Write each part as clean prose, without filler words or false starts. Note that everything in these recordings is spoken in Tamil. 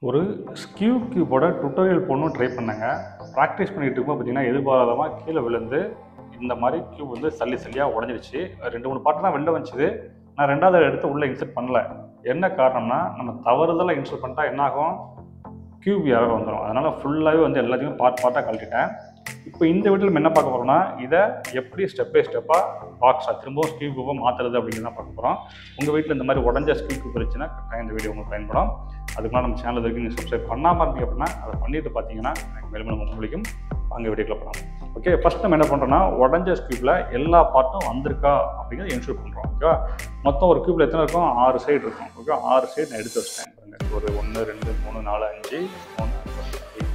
ஒரு ஸ்கியூ கியூபோட டுட்டோரியல் போடணும் ட்ரை பண்ணேங்க. ப்ராக்டிஸ் பண்ணிகிட்டு இருக்கும்போது பார்த்தீங்கன்னா, எதிர்பாராதமாக கீழே விழுந்து இந்த மாதிரி கியூப் வந்து சல்லி சல்லியாக உடஞ்சிருச்சு. 2, 3 பாட்டு தான் வெளில வந்துச்சு. நான் 2வது எடுத்து உள்ளே இன்சர்ட் பண்ணல. என்ன காரணம்னா, நம்ம தவறுதலாக இன்சர்ட் பண்ணிட்டா என்னாகும், கியூப் எரர் வந்துடும். அதனால் ஃபுல்லாகவே வந்து எல்லாத்தையும் பார்ட்டாக கழட்டிட்டேன். இப்போ இந்த வீட்டில் நம்ம என்ன பார்க்க போகிறோம்னா, இதை எப்படி ஸ்டெப் பை ஸ்டெப்பாக பாக்ஸாக திரும்பவும் ஸ்கியூ கியூபாக மாற்றுறது அப்படிங்கிறது தான் பார்க்க போகிறோம். உங்கள் வீட்டில் இந்த மாதிரி உடஞ்ச ஸ்கியூ கியூப் இருந்துச்சுன்னா கரெக்டாக இந்த வீடியோ உங்களுக்கு பயன்படும். அதுக்கு முன்னாடி நம்ம சேனல் வரைக்கும் நீங்கள் சப்ஸ்கிரைப் பண்ணாமல் இருந்தீங்க அப்படின்னா அதை பண்ணிட்டு பார்த்தீங்கன்னா எனக்கு மேலும் நம்ம பிடிக்கும். வாங்க வீடியோக்குள்ள போகலாம். ஓகே, ஃபஸ்ட் நம்ம என்ன பண்ணுறோம்னா, உடஞ்ச ஸ்கியூப்பில் எல்லா பார்ட்டும் வந்திருக்கா அப்படிங்கிறத என்ஷூர் பண்ணுறோம். ஓகேவா, மொத்தம் ஒரு கியூப்பில் எத்தனை இருக்கும், 6 சைடு இருக்கும். ஓகே, 6 சைடு நான் எடுத்து வச்சிட்டேன். ஒரு 1 2 3 4 5 3 4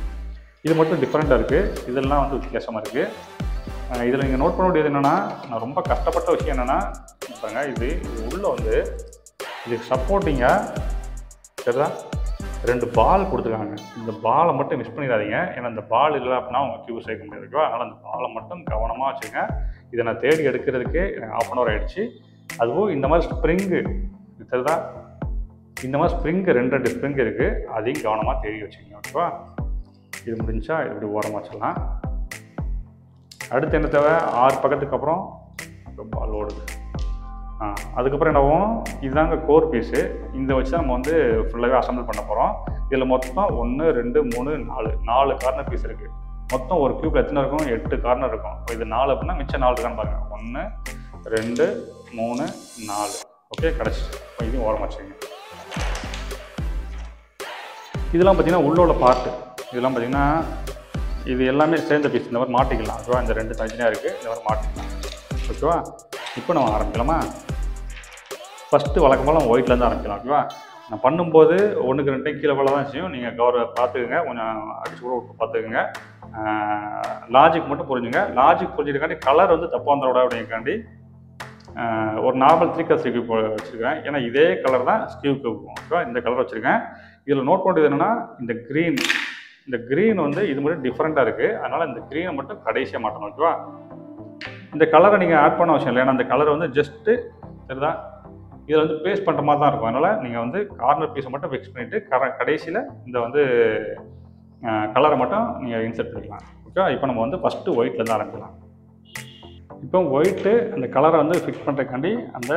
இது மட்டும் டிஃப்ரெண்ட்டாக இருக்குது. இதெல்லாம் வந்து வித்தியாசமாக இருக்குது. இதில் நீங்கள் நோட் பண்ண வேண்டியது என்னென்னா, நான் ரொம்ப கஷ்டப்பட்ட விஷயம் என்னென்னா, பாருங்க இது உள்ளே வந்து இதுக்கு சப்போர்ட்டிங்காக சரிதா 2 பால் கொடுத்துருக்காங்க. இந்த பாலை மட்டும் மிஸ் பண்ணிடாதீங்க. ஏன்னா இந்த பால் இல்லை அப்படின்னா உங்கள் கியூப் சேர்க்க முடியாது. அதனால் அந்த பாலை மட்டும் கவனமாக வச்சுங்க. இதை நான் தேடி எடுக்கிறதுக்கே எனக்கு 1/2 hour ஆகிடுச்சு. அதுவும் இந்த மாதிரி ஸ்ப்ரிங்கு சரிதா, இந்த மாதிரி ஸ்ப்ரிங்கு 2 ஸ்ப்ரிங்கு இருக்குது. அதையும் கவனமாக தேடி வச்சுக்கோங்க. ஓகேவா, இது முடிஞ்சா இப்படி ஓரமாக வச்சிடலாம். அடுத்து என்ன தேவை, 6 பக்கத்துக்கு அப்புறம் பால் ஓடுது. அதுக்கப்புறம் என்னவும், இதுதாங்க கோர் பீஸு. இந்த வச்சு தான் நம்ம வந்து ஃபுல்லாகவே அசம்பிள் பண்ண போகிறோம். இதில் மொத்தம் 1 2 3 4 கார்னர் பீஸ் இருக்குது. மொத்தம் ஒரு கியூப்பில் எத்தனை இருக்கும், 8 கார்னர் இருக்கும். இப்போ இது 4 அப்படின்னா மிச்சம் 4 இருக்கான்னு பாருங்கள். 1 2 3 4. ஓகே, கிடச்சிச்சு. இப்போ இதையும் ஓரமாக வச்சுக்கோங்க. இதெல்லாம் பார்த்தீங்கன்னா உள்ள உள்ள பார்ட்டு. இதெல்லாம் பார்த்தீங்கன்னா இது எல்லாமே சேர்ந்த பீஸ். இந்த மாதிரி மாட்டிக்கலாம். ஓகேவா, இந்த 2 தனித்தனியாக இருக்குது. இந்த மாதிரி மாட்டிக்கலாம். ஓகேவா, இப்போ நம்ம ஆரம்பிக்கலாமா. ஃபஸ்ட்டு வழக்கம் போல் ஒயிட்லேருந்து ஆரம்பிக்கலாம். ஓகேவா, நான் பண்ணும்போது 1க்கு 2 கீழே போல தான் செய்யும். நீங்கள் பார்த்துக்குங்க, கொஞ்சம் அடிச்சு கூட விட்டு பார்த்துக்குங்க. லாஜிக் மட்டும் புரிஞ்சுங்க. லாஜிக் புரிஞ்சுக்காண்டி கலர் வந்து தப்பாக வந்துட அப்படிங்காண்டி ஒரு நார்மல் 3 கலர் ஸ்கியூ வச்சுருக்கேன். ஏன்னா இதே கலர் தான் ஸ்கியூ கியூப். ஓகேவா, இந்த கலர் வச்சுருக்கேன். இதில் நோட் பண்ணுறது என்னென்னா, இந்த க்ரீன் வந்து இது மட்டும் டிஃப்ரெண்ட்டாக இருக்குது. அதனால் இந்த க்ரீனை மட்டும் கடைசியாக மாட்டணும். ஓகேவா, இந்த கலரை நீங்கள் ஆட் பண்ண அவசியம் இல்லை. ஏன்னா அந்த கலர் வந்து ஜஸ்ட்டு சரிதா இதில் வந்து பேஸ்ட் பண்ணுற மாதிரி தான் இருக்கும். அதனால் நீங்கள் வந்து கார்னர் பீஸை மட்டும் ஃபிக்ஸ் பண்ணிவிட்டு கடைசியில் இந்த வந்து கலரை மட்டும் நீங்கள் இன்சர்ட் பண்ணிக்கலாம். ஓகே, இப்போ நம்ம வந்து ஃபஸ்ட்டு ஒயிட்லேருந்து ஆரம்பிக்கலாம். இப்போ ஒயிட்டு அந்த கலரை வந்து ஃபிக்ஸ் பண்ணுறதுக்காண்டி அந்த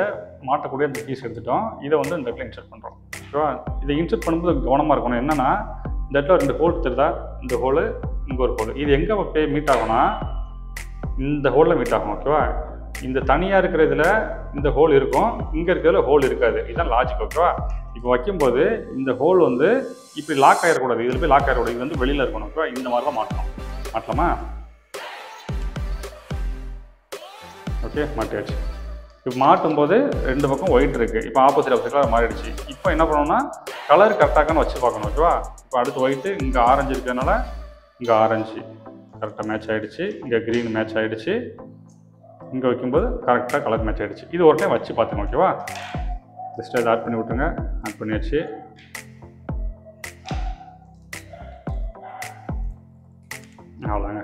மாட்டக்கூடிய அந்த பீஸ் எடுத்துட்டோம். இதை வந்து இந்த இடத்துல இன்சர்ட் பண்ணுறோம். ஓகேவா, இதை இன்சர்ட் பண்ணும்போது கவனமாக இருக்கணும். என்னென்னா, இந்த இடத்துல 2 ஹோல் தெரியுதா, இந்த ஹோலு இங்கே ஒரு ஹோல். இது எங்கே போய் மீட் ஆகும்னா இந்த ஹோலில் மீட் ஆகும். ஓகேவா, இந்த தனியாக இருக்கிற இதில் இந்த ஹோல் இருக்கும், இங்கே இருக்கிறதுல ஹோல் இருக்காது. இதுதான் லாஜிக். ஓகேவா, இப்போ வைக்கும்போது இந்த ஹோல் வந்து இப்படி லாக் ஆகிடக்கூடாது. இதில் போய் லாக் ஆகிடக்கூடாது. இது வந்து வெளியில் இருக்கணும். ஓகேவா, இந்த மாதிரி தான் மாட்டலாமா. ஓகே, மாட்டியாச்சு. இப்போ மாட்டும்போது 2 பக்கம் ஒயிட் இருக்குது. இப்போ ஆப்போசிட் கலர் மாறிடுச்சு. இப்போ என்ன பண்ணணும்னா, கலர் கரெக்டாகன்னு வச்சு பார்க்கணும். ஓகேவா, இப்போ அடுத்து ஒயிட்டு, இங்கே ஆரஞ்சு இருக்கிறதுனால இங்கே ஆரஞ்சு கரெக்டாக மேட்ச் ஆகிடுச்சு. இங்கே க்ரீன் மேட்ச் ஆகிடுச்சு. இங்கே வைக்கும்போது கரெக்டாக கலர் மேட்ச் ஆகிடுச்சு. இது ஒரு டைம் வச்சு பார்த்துங்க. ஓகேவா, ஜஸ்ட் அதை ஆட் பண்ணி விட்டுருங்க. ஆட் பண்ணியாச்சு. அவ்வளோங்க.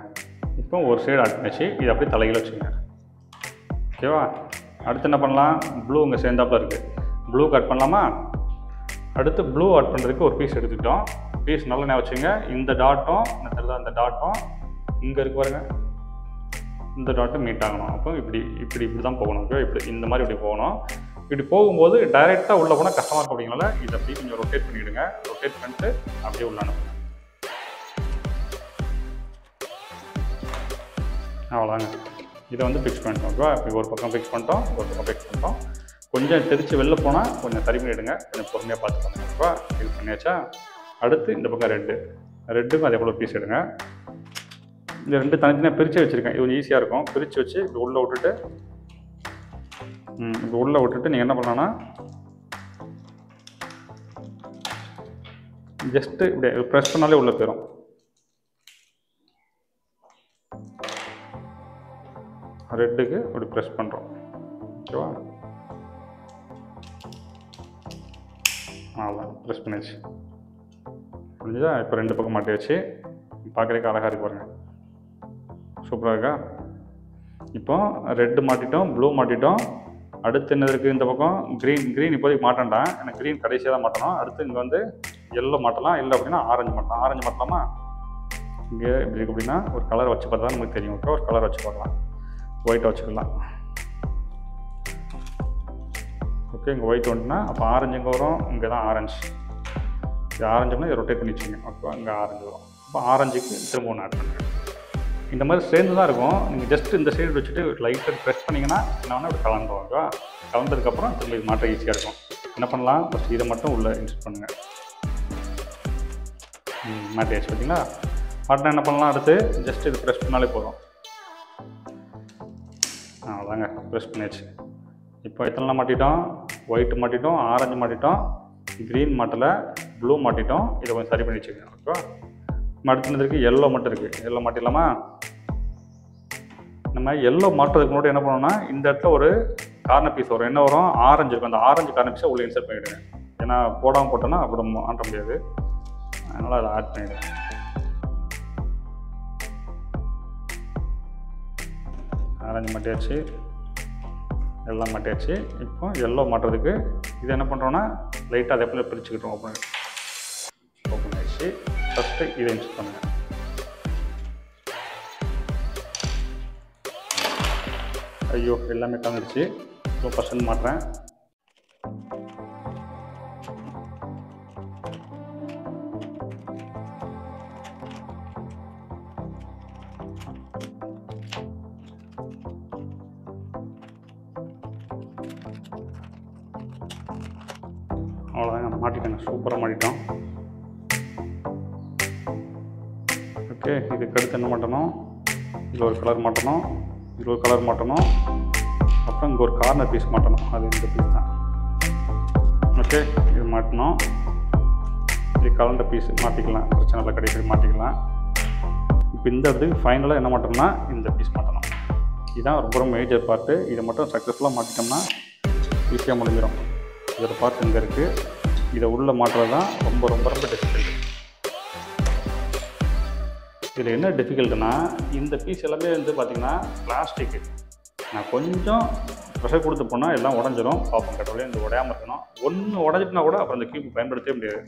இப்போ ஒரு சைடு ஆட் பண்ணியாச்சு. இது அப்படியே தலையில் வச்சுங்க. ஓகேவா, அடுத்து என்ன பண்ணலாம், ப்ளூ இங்கே சேர்ந்தாப்பில் இருக்குது. ப்ளூ கட் பண்ணலாமா. அடுத்து ப்ளூ ஆட் பண்ணுறதுக்கு ஒரு பீஸ் எடுத்துக்கிட்டோம். பீஸ் நல்லா நான் வச்சுங்க. இந்த டாட்டும் இந்த டாட்டும் இங்கே இருக்கு பாருங்க, இந்த டாட்டும் மீட் ஆகணும். அப்போ இப்படி தான் போகணும். ஓகே, இந்த மாதிரி இப்படி போகணும். இப்படி போகும்போது டைரெக்டாக உள்ளே போனால் கஷ்டமாக இருக்கும். அப்படிங்கனால இதை அப்படியே கொஞ்சம் ரொட்டேட் பண்ணிவிடுங்க. ரொட்டேட் பண்ணிட்டு அப்படியே உள்ள அனுப்புங்க. அவ்வளோங்க. இதை வந்து ஃபிக்ஸ் பண்ணிட்டோம். ஓகேவா, இப்போ ஒரு பக்கம் ஃபிக்ஸ் பண்ணிட்டோம், ஒரு பக்கம் ஃபிக்ஸ் பண்ணிட்டோம். கொஞ்சம் தெரிச்சு வெளில போனால் கொஞ்சம் தறி பண்ணிவிடுங்க. கொஞ்சம் பொறுமையாக பார்த்து பண்ணுங்க. ஓகேவா, இது பண்ணியாச்சா. அடுத்து இந்த பக்கம் ரெட்டுக்கும் அதே போல் பீஸ் எடுங்க. இந்த 2 தனித்தனியாக பிரித்து வச்சுருக்கேன். இது கொஞ்சம் ஈஸியாக இருக்கும். பிரித்து வச்சு இப்படி உள்ளே விட்டுட்டு நீங்கள் என்ன பண்ணலான்னா, ஜஸ்ட்டு இப்படி ப்ரெஸ் பண்ணாலே உள்ளே போயிடும். ரெட்டுக்கு அப்படி ப்ரெஸ் பண்ணுறோம். ஓகேவா, அவ்வளோ ப்ரெஸ் பண்ணியாச்சு. புரிஞ்சுதா. இப்போ 2 பக்கம் மாட்டியாச்சு. பார்க்குறதுக்கு அழகாக இருக்கு பாருங்கள். சூப்பராக இருக்கா. இப்போ ரெட்டு மாட்டிட்டோம், ப்ளூ மாட்டிட்டோம். அடுத்து என்ன இருக்குது, இந்த பக்கம் க்ரீன் இப்போதைக்கு மாட்டேன்டான். எனக்கு க்ரீன் கடைசியாக தான் மாட்டணும். அடுத்து இங்கே வந்து எல்லோ மாட்டலாம், இல்லை அப்படின்னா ஆரஞ்சு மாட்டலாம். ஆரஞ்சு மாட்டலாமா? இங்கே இப்படி இருக்குது அப்படின்னா ஒரு கலரை வச்சு பார்த்தா தான் நமக்கு தெரியும். ஓகே, ஒரு கலரை வச்சு பார்க்கலாம். ஒயிட்டை வச்சுக்கலாம். ஓகே, இங்கே ஒயிட் வந்துட்டுனா அப்போ ஆரஞ்சு எங்கே வரும்? இங்கே தான் ஆரஞ்சு. இது ஆரஞ்சுனா இதை ரொட்டேட் பண்ணி வச்சுங்க. ஓகே, இங்கே ஆரஞ்சு வரும். அப்போ ஆரஞ்சுக்கு திரும்ப ஒன்று ஆட் பண்ணுங்கள். இந்த மாதிரி சேர்ந்து தான் இருக்கும். நீங்கள் ஜஸ்ட் இந்த சைடு வச்சுட்டு லைட்டாக ப்ரெஸ் பண்ணிங்கன்னா நான் அப்படி கலந்துருவாங்க. கலந்ததுக்கப்புறம் திரும்ப இது மாற்ற ஈஸியாக இருக்கும். என்ன பண்ணலாம்? ஃபஸ்ட் இதை மட்டும் உள்ளே இன்சர்ட் பண்ணுங்கள். மாட்டியாச்சு பார்த்தீங்களா? மாட்டினா என்ன பண்ணலாம்? அடுத்து ஜஸ்ட் இது ப்ரெஸ் பண்ணாலே போதும். அவ்வளோதாங்க, ப்ரெஸ் பண்ணியாச்சு. இப்போ எத்தனைலாம் மாட்டிட்டோம்? ஒயிட் மாட்டிட்டோம், ஆரஞ்சு மாட்டிட்டோம், க்ரீன் மாட்டலை, ப்ளூ மாட்டிட்டோம். இதை கொஞ்சம் சரி பண்ணி வச்சுக்கோங்க. ஓகே, அடுத்தது இருக்குது எல்லோ மட்டும் இருக்குது. எல்லோ மாட்டிடலாமா? நம்ம எல்லோ மாட்டுறதுக்கு முன்னாடி என்ன பண்ணணும்னா இந்த இடத்துல ஒரு கார்னர் பீஸ் வரும். என்ன வரும்? ஆரஞ்சு இருக்கும். அந்த ஆரஞ்சு கார்னர் பீஸை உள்ளே இன்சர்ட் பண்ணிவிடுங்க. ஏன்னா போடாமல் போட்டோன்னா அப்படி மாட்ட முடியாது. அதனால் அதை ஆட் பண்ணிவிடுங்க. ஆரஞ்சு மாட்டியாச்சு, எல்லாம் மாட்டியாச்சு. இப்போ எல்லோ மாட்டுறதுக்கு இது என்ன பண்ணுறோன்னா லைட்டாக அதை எப்படி பிரிச்சுக்கிட்டோம். ஓப்பன் ஆகிடுச்சு. ஃபஸ்ட்டு இதை இன்சர்ட் பண்ணுங்கள். ஐயோ, எல்லாமே கலந்துடுச்சு. இப்போ பர்சன்ட் மாட்டுறேன். அவ்வளோதாங்க, மாட்டிட்டேங்க. சூப்பராக மாட்டிட்டோம். ஓகே, இதுக்கு அடுத்து என்ன மாட்டணும்? இதில் ஒரு கலர் மாட்டணும், இதில் ஒரு கலர் மாட்டணும், அப்புறம் இங்கே ஒரு கார்னர் பீஸ் மாட்டணும். அது இந்த பீஸ் தான். ஓகே, இது மாட்டணும். இது கலண்ட பீஸ் மாட்டிக்கலாம், பிரச்சனை இல்லை, கடைசி மாட்டிக்கலாம். இப்போ இந்த இடத்துக்கு ஃபைனலாக என்ன மாட்டோம்னா இந்த பீஸ் மாட்டணும். இதுதான் ரொம்ப ரொம்ப மேஜர் பார்ட்டு. இதை மட்டும் சக்ஸஸ்ஃபுல்லாக மாட்டிட்டோம்னா ஈஸியாக முடிஞ்சிடும். இதோட பார்ட் இங்கே இருக்குது. இதை உள்ளே மாட்டுறது தான் ரொம்ப ரொம்ப ரொம்ப டிஃபிகல்ட். இதில் என்ன டிஃபிகல்ட்டுனா இந்த பீஸ் எல்லாமே வந்து பார்த்திங்கன்னா பிளாஸ்டிக்கு. நான் கொஞ்சம் ப்ரெஷர் கொடுத்து போனால் எல்லாம் உடஞ்சிரும். பார்ப்போம், கட்டோலே இந்த உடையாமல் இருக்கணும். ஒன்று உடஞ்சிட்டுனா கூட அப்புறம் இந்த கியூப் பயன்படுத்தவே முடியாது.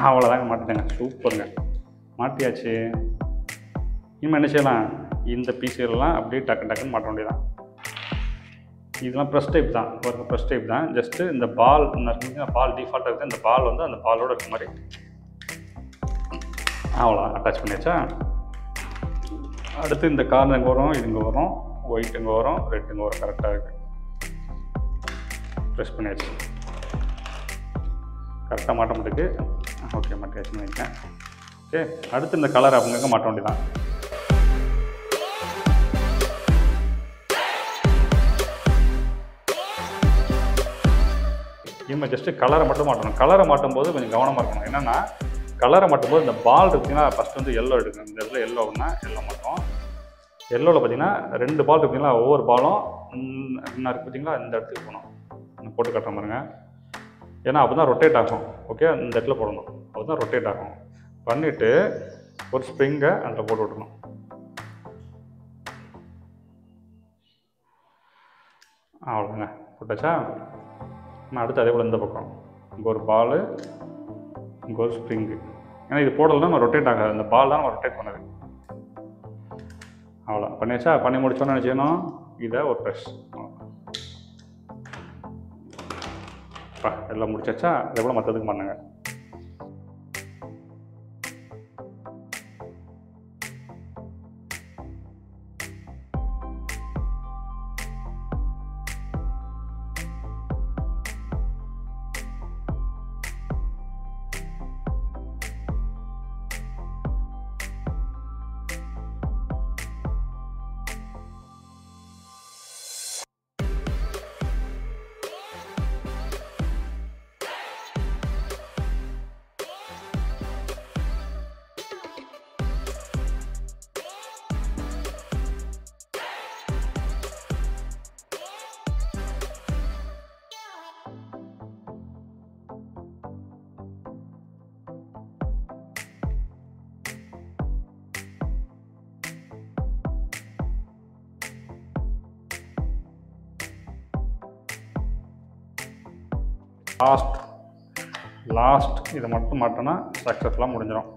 அவ்வளோதாங்க, மாட்டிட்டாங்க. சூப்பருங்க, மாட்டியாச்சு. இனிமேல் என்ன செய்யலாம்? இந்த பீஸுகளெல்லாம் அப்படியே டக்குன்னு மாட்ட வேண்டியதான். இதெல்லாம் ப்ரெஸ் டைப் தான், ஒரு ப்ரெஸ் டைப் தான். ஜஸ்ட்டு இந்த பால் பால் டிஃபால்ட்டாக இருக்குது. இந்த பால் வந்து அந்த பாலோடு இருக்க மாதிரி அவ்வளோ அட்டாச் பண்ணியாச்சா. அடுத்து இந்த கார்னர் இங்கே வரும், இது இங்கே வரும், ஒயிட் இங்கே வரும், ரெட் இங்கே வரும். கரெக்டாக இருக்குது. ப்ரெஸ் பண்ணியாச்சு. கரெக்டாக மாட்ட மாட்டுக்கு. ஓகே, மாட்டியாச்சுன்னு வைக்கேன். ஓகே, அடுத்து இந்த கலர் அப்படிங்க மாட்ட வேண்டியதான். இனிமேல் ஜஸ்ட்டு கலரை மட்டும் மாட்டணும். கலரை மாட்டும் போது கொஞ்சம் கவனமாக இருக்கணும். என்னென்னா கலரை மாட்டும்போது இந்த பால் இருக்குன்னா ஃபஸ்ட்டு வந்து எல்லோ எடுக்கணும். இந்த இடத்துல எல்லோன்னா எல்லோ மாட்டோம். எல்லோவில் பார்த்தீங்கன்னா 2 பால் இருக்குங்களா, ஒவ்வொரு பாலும் என்ன இருக்குது பார்த்தீங்களா, இந்த இடத்துக்கு போகணும். போட்டு கட்டுற மாதிரிங்க. ஏன்னா அப்போ தான் ரொட்டேட் ஆகும். ஓகே, இந்த இடத்துல போடணும். அப்போ தான் ரொட்டேட் ஆகும். பண்ணிவிட்டு ஒரு ஸ்ப்ரிங்கை அதில் போட்டு விடணும். அவ்வளோங்க, போட்டாச்சா. நான் அடுத்து அதே போல் இந்த பக்கம் இங்கே ஒரு பால், இங்கே ஒரு ஸ்ப்ரிங்கு. ஏன்னா இது போடலாம் நம்ம ரொட்டேட் ஆகாது. அந்த பால் தான் நம்ம ரொட்டேட் பண்ணது. அவ்வளோ பண்ணியாச்சா. பண்ணி முடிச்சோன்னு நினச்சிக்கணும் இதை ஒரு ப்ரெஷ். எல்லாம் முடிச்சாச்சா. அதே போல் மற்றதுக்கு பண்ணுங்க. லாஸ்ட் இதை மட்டும் மாட்டோன்னா சக்ஸஸ்ஃபுல்லாக முடிஞ்சிடும்.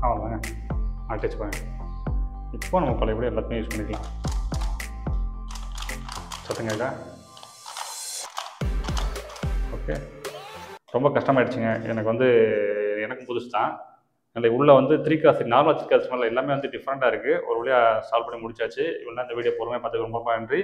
அவ்வளோதாங்க, அட்டாச் பண்ணி இப்போ நம்ம பழையபடி எல்லாத்தையும் யூஸ் பண்ணிக்கலாம். சத்துங்கக்கா. ஓகே, ரொம்ப கஷ்டமாயிடுச்சுங்க எனக்கு வந்து. எனக்கும் புதுசு தான். அந்த உள்ளே வந்து 3x நார்மல் 3x மேலே எல்லாமே வந்து டிஃப்ரெண்ட்டாக இருக்குது. ஒரு வழியாக சால்வ் பண்ணி முடிச்சாச்சு. இவ்வளோ இந்த வீடியோ பொறுமையாக பார்த்துக்க ரொம்ப நன்றி.